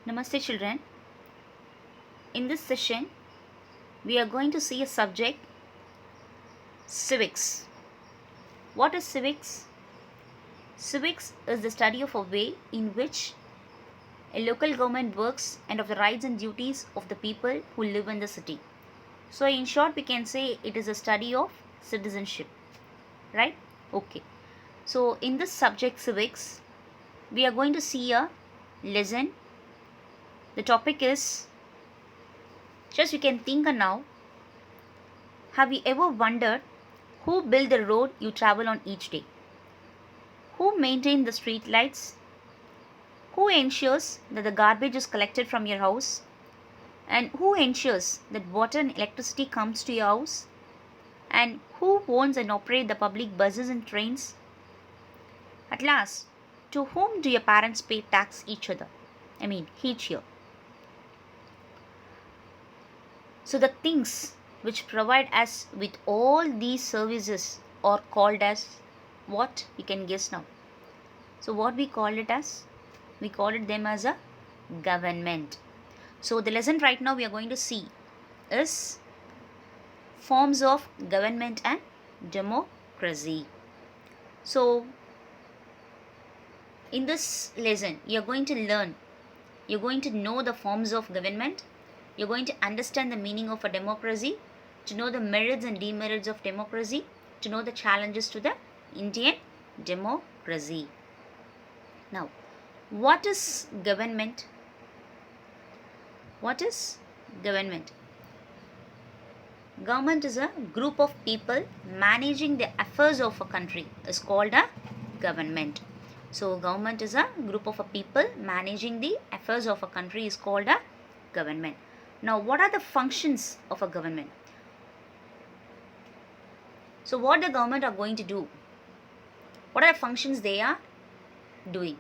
Namaste children. In this session, we are going to see a subject, civics. What is civics? Civics is the study of a way in which a local government works and of the rights and duties of the people who live in the city. So in short, we can say it is a study of citizenship, right? Okay. So in this subject, civics, we are going to see a lesson. The topic is, just you can think now, have you ever wondered who built the road you travel on each day? Who maintains the street lights? Who ensures that the garbage is collected from your house? And who ensures that water and electricity comes to your house? And who owns and operates the public buses and trains? At last, to whom do your parents pay tax each year? So the things which provide us with all these services are called as what? You can guess now. So what we call it as? We call it them as a government. So the lesson right now we are going to see is forms of government and democracy. So in this lesson you are going to learn, you're going to know the forms of government, you're going to understand the meaning of a democracy, to know the merits and demerits of democracy, to know the challenges to the Indian democracy. Now, what is government? What is government? Government is a group of people managing the affairs of a country is called a government. So, government is a group of people managing the affairs of a country is called a government. Now, what are the functions of a government? So, what the government are going to do? What are the functions they are doing?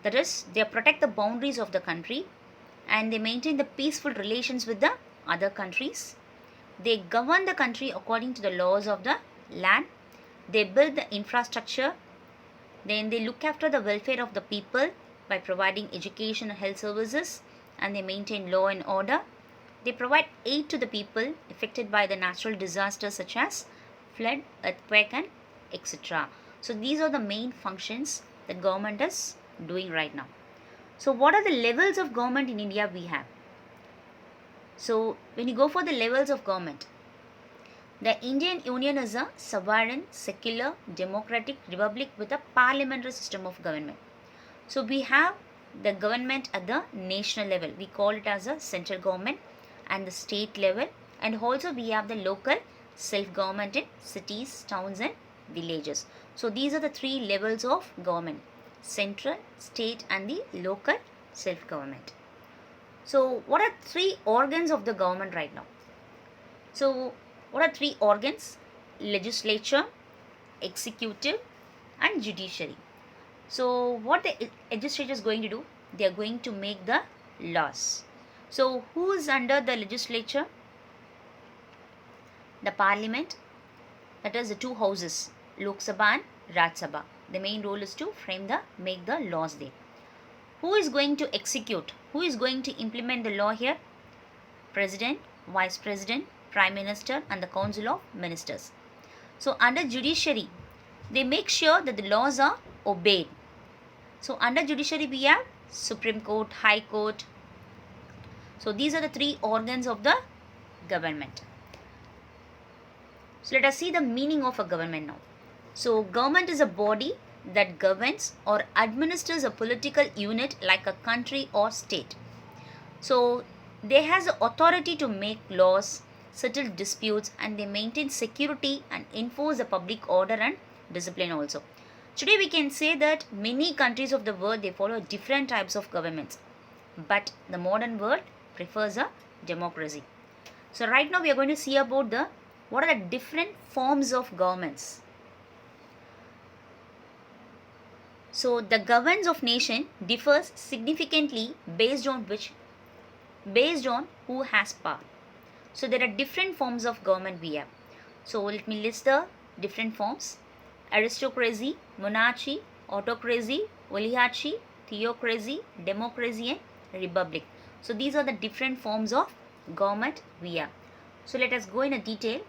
That is, they protect the boundaries of the country and they maintain the peaceful relations with the other countries. They govern the country according to the laws of the land. They build the infrastructure. Then they look after the welfare of the people by providing education and health services, and they maintain law and order. They provide aid to the people affected by the natural disasters such as flood, earthquake and etc. So these are the main functions that government is doing right now. So what are the levels of government in India we have? So when you go for the levels of government, the Indian Union is a sovereign, secular, democratic republic with a parliamentary system of government. So we have the government at the national level. We call it as a central government, and the state level, and also we have the local self-government in cities, towns and villages. So these are the three levels of government: central, state and the local self-government. So what are three organs of the government right now? So what are three organs? Legislature, executive and judiciary. So what the legislature is going to do? They are going to make the laws. So who is under the legislature? The parliament, that is the two houses, Lok Sabha and Raj Sabha. The main role is to make the laws there. Who is going to execute? Who is going to implement the law here? President, Vice President, Prime Minister and the Council of Ministers. So under judiciary, they make sure that the laws are obeyed. So under judiciary we have Supreme Court, High Court. So these are the three organs of the government. So let us see the meaning of a government now. So government is a body that governs or administers a political unit like a country or state. So they has the authority to make laws, settle disputes and they maintain security and enforce the public order and discipline also. Today we can say that many countries of the world, they follow different types of governments, but the modern world prefers a democracy. So right now we are going to see about what are the different forms of governments. So the governance of nation differs significantly based on who has power. So there are different forms of government we have. So let me list the different forms: aristocracy, monarchy, autocracy, oligarchy, theocracy, democracy and republic. So these are the different forms of government we have. So let us go in a detail.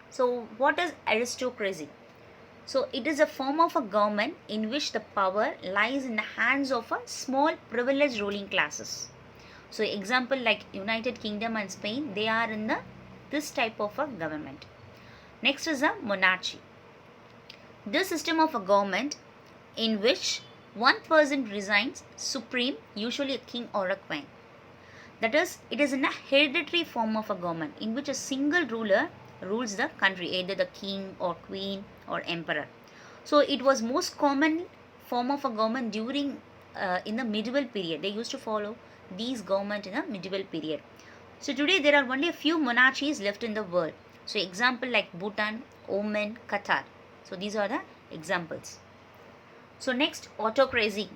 So what is aristocracy? So it is a form of a government in which the power lies in the hands of a small privileged ruling classes. So example like United Kingdom and Spain, they are in this type of a government. Next is a monarchy. This system of a government in which one person resigns supreme, usually a king or a queen. That is, it is in a hereditary form of a government in which a single ruler rules the country, either the king or queen or emperor. So it was most common form of a government during in the medieval period. They used to follow these government in the medieval period. So today there are only a few monarchies left in the world. So example like Bhutan, Oman, Qatar. So these are the examples. So next, autocracy.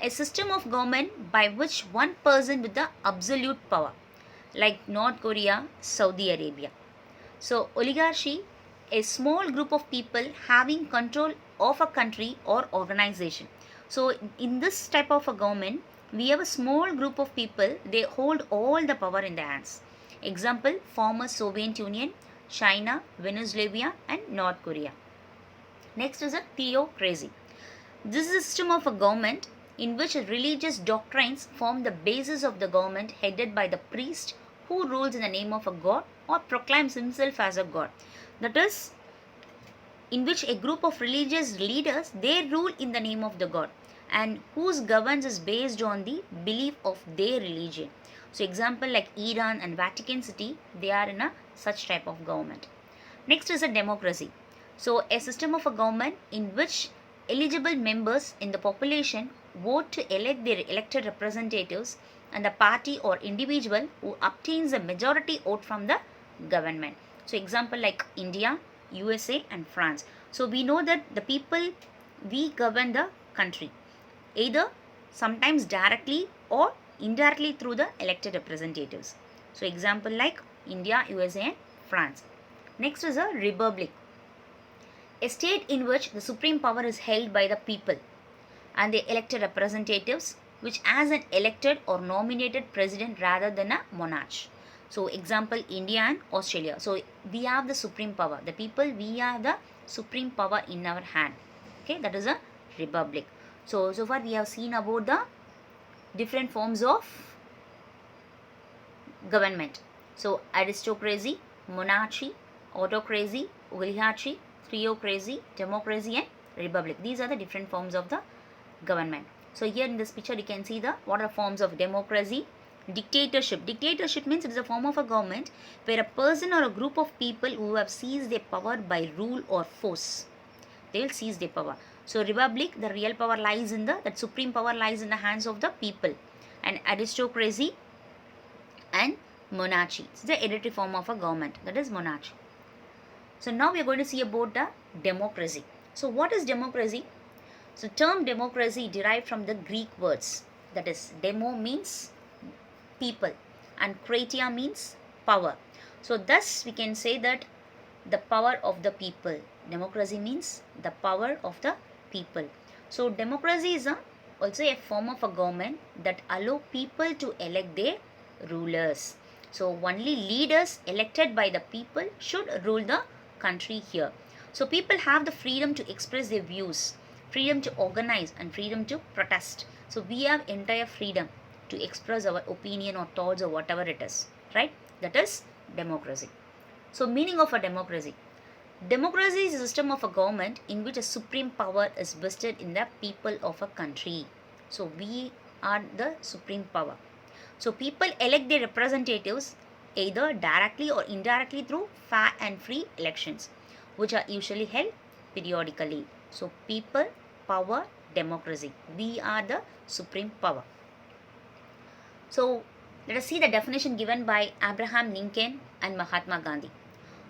A system of government by which one person with the absolute power, like North Korea, Saudi Arabia. So oligarchy, a small group of people having control of a country or organization. So in this type of a government, we have a small group of people, they hold all the power in their hands. Example, former Soviet Union, China, Venezuela and North Korea. Next is a theocracy. This is a system of a government in which religious doctrines form the basis of the government, headed by the priest who rules in the name of a god or proclaims himself as a god. That is, in which a group of religious leaders, they rule in the name of the god and whose governance is based on the belief of their religion. So example like Iran and Vatican City, they are in a such type of government. Next is a democracy. So a system of a government in which eligible members in the population vote to elect their elected representatives and the party or individual who obtains a majority vote from the government. So example like India, USA and France. So we know that the people, we govern the country either sometimes directly or indirectly through the elected representatives. So example like India, USA and France. Next is a republic. A state in which the supreme power is held by the people and the elected representatives, which has an elected or nominated president rather than a monarch. So example India and Australia. So we have the supreme power. The people, we have the supreme power in our hand. Okay, that is a republic. So far we have seen about the different forms of government. So aristocracy, monarchy, autocracy, oligarchy, theocracy, democracy and republic. These are the different forms of the government. So here in this picture you can see the what are forms of democracy. Dictatorship. Dictatorship means it is a form of a government where a person or a group of people who have seized their power by rule or force, they will seize their power. So republic, the real power lies in that supreme power lies in the hands of the people. And aristocracy and monarchy, it's the hereditary form of a government, that is monarchy. So now we are going to see about the democracy. So what is democracy? So term democracy derived from the Greek words, that is demo means people and kratia means power. So thus we can say that the power of the people. Democracy means the power of the people. So democracy is also a form of a government that allow people to elect their rulers. So only leaders elected by the people should rule the country here. So people have the freedom to express their views, freedom to organize and freedom to protest. So we have entire freedom to express our opinion or thoughts or whatever it is, right? That is democracy. So meaning of a democracy. Democracy is a system of a government in which a supreme power is vested in the people of a country. So we are the supreme power. So people elect their representatives either directly or indirectly through fair and free elections, which are usually held periodically. So people, power, democracy. We are the supreme power. So let us see the definition given by Abraham Lincoln and Mahatma Gandhi.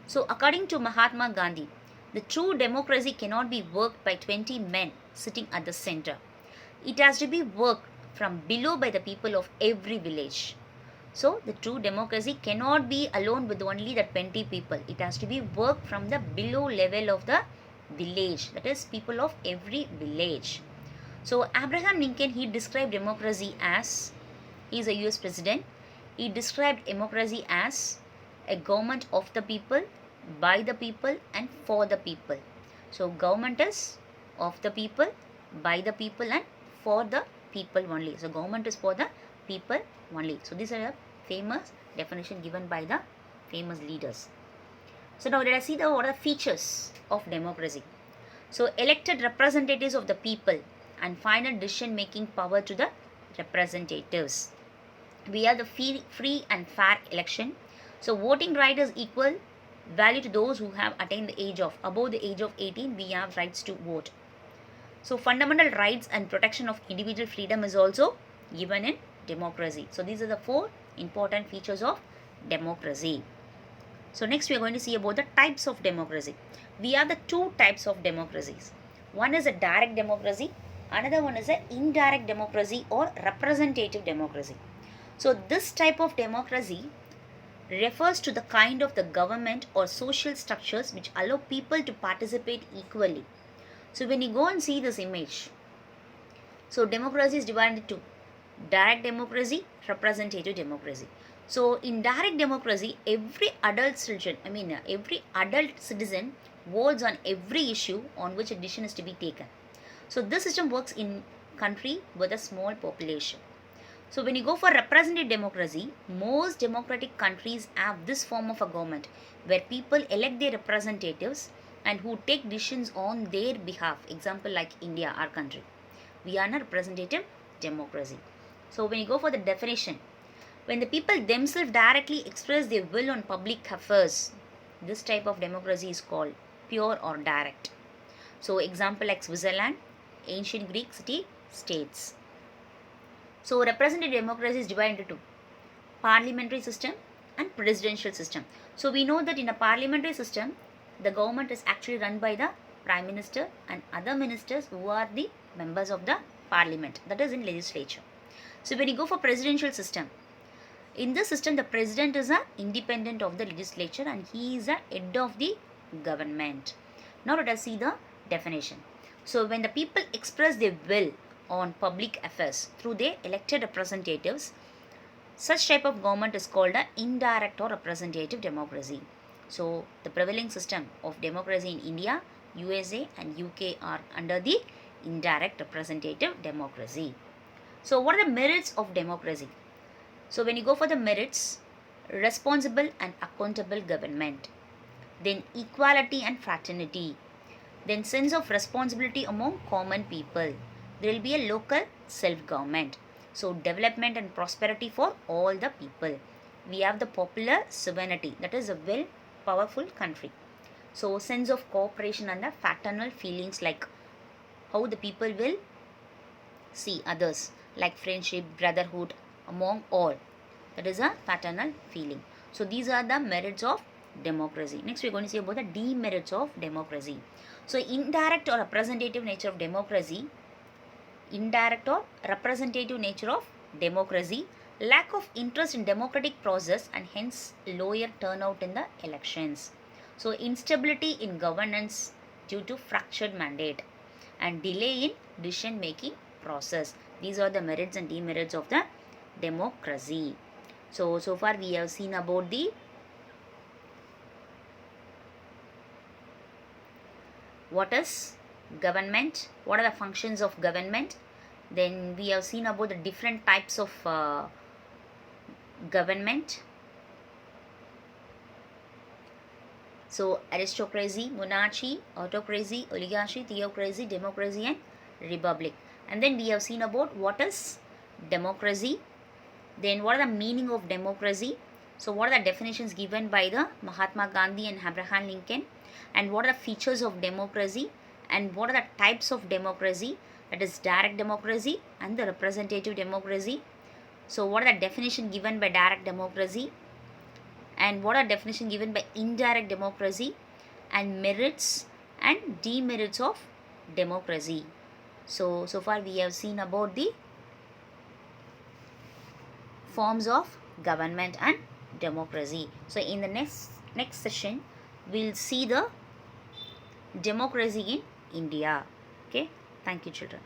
So according to Mahatma Gandhi, the true democracy cannot be worked by 20 men sitting at the center. It has to be worked from below by the people of every village. So the true democracy cannot be alone with only the 20 people. It has to be worked from the below level of the village, that is people of every village. So Abraham Lincoln, he described democracy as He is a US president. He described democracy as a government of the people, by the people, and for the people. So, government is of the people, by the people, and for the people only. So, government is for the people only. So, these are the famous definition given by the famous leaders. So, now let us see what are the features of democracy. So, elected representatives of the people and final decision making power to the representatives. We have the free and fair election. So, voting right is equal value to those who have attained the age of, above the age of 18, we have rights to vote. So, fundamental rights and protection of individual freedom is also given in democracy. So, these are the 4 important features of democracy. So, next we are going to see about the types of democracy. We have the 2 types of democracies. One is a direct democracy, another one is an indirect democracy or representative democracy. So, this type of democracy refers to the kind of the government or social structures which allow people to participate equally. So, when you go and see this image, so democracy is divided into direct democracy, representative democracy. So, in direct democracy, every adult citizen votes on every issue on which a decision is to be taken. So, this system works in country with a small population. So, when you go for representative democracy, most democratic countries have this form of a government where people elect their representatives and who take decisions on their behalf. Example like India, our country. We are in a representative democracy. So, when you go for the definition, when the people themselves directly express their will on public affairs, this type of democracy is called pure or direct. So, example like Switzerland, ancient Greek city states. So, representative democracy is divided into 2, parliamentary system and presidential system. So, we know that in a parliamentary system, the government is actually run by the prime minister and other ministers who are the members of the parliament, that is in legislature. So, when you go for presidential system, in this system the president is independent of the legislature and he is a head of the government. Now, let us see the definition. So, when the people express their will on public affairs through their elected representatives, such type of government is called an indirect or representative democracy. So, the prevailing system of democracy in India, USA and UK are under the indirect representative democracy. So, what are the merits of democracy? So, when you go for the merits, responsible and accountable government, then equality and fraternity, then sense of responsibility among common people, there will be a local self-government. So, development and prosperity for all the people. We have the popular sovereignty, that is a well powerful country. So, sense of cooperation and the fraternal feelings, like how the people will see others, like friendship, brotherhood among all. That is a fraternal feeling. So, these are the merits of democracy. Next, we are going to see about the demerits of democracy. So, indirect or representative nature of democracy, lack of interest in democratic process and hence lower turnout in the elections. So, instability in governance due to fractured mandate and delay in decision making process. These are the merits and demerits of the democracy. So far we have seen about the what is government, what are the functions of government. Then we have seen about the different types of government. So, aristocracy, monarchy, autocracy, oligarchy, theocracy, democracy and republic. And then we have seen about what is democracy. Then what are the meaning of democracy. So, what are the definitions given by the Mahatma Gandhi and Abraham Lincoln. And what are the features of democracy. And what are the types of democracy. That is direct democracy and the representative democracy. So, what are the definition given by direct democracy. And what are definition given by indirect democracy. And merits and demerits of democracy. So far we have seen about the forms of government and democracy. So, in the next session, we'll see the democracy in India. Okay, thank you, children.